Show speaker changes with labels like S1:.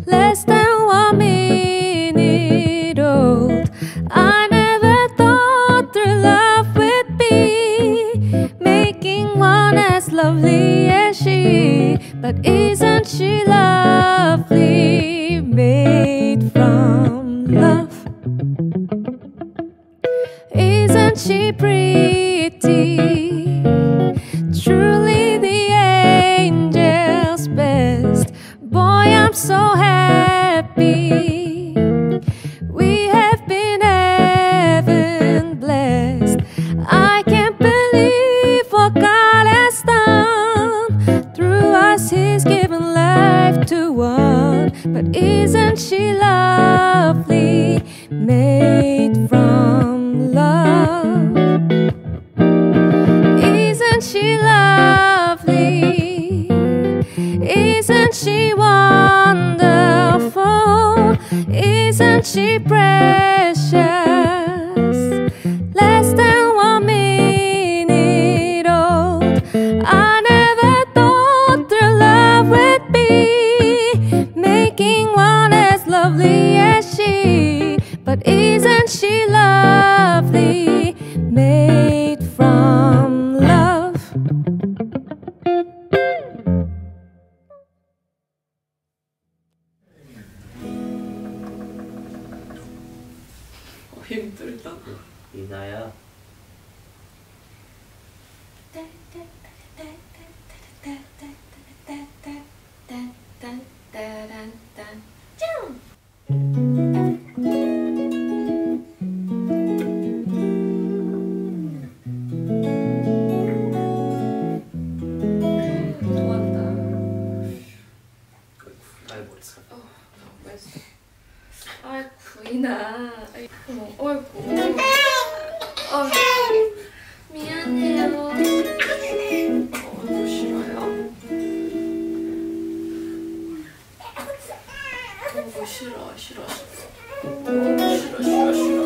S1: less than 1 minute old. I never thought true love would be making one as lovely as she. But isn't she lovely, made from love? Isn't she pretty, truly the angel's best? Boy, I'm so happy we have been heaven blessed. I can't believe what God has done. Through us He's given life to one. But isn't she lovely, made from love? Isn't she lovely? Isn't she wonderful? Isn't she precious? Less than 1 minute old. I never thought true love would be making one as lovely as she. But isn't she lovely, made from love?
S2: 힘들다.
S3: 이나야.
S2: 아이고 이나, 어이구, 미안해요. 어이구 싫어요. 어이구 싫어. 어이구 싫어.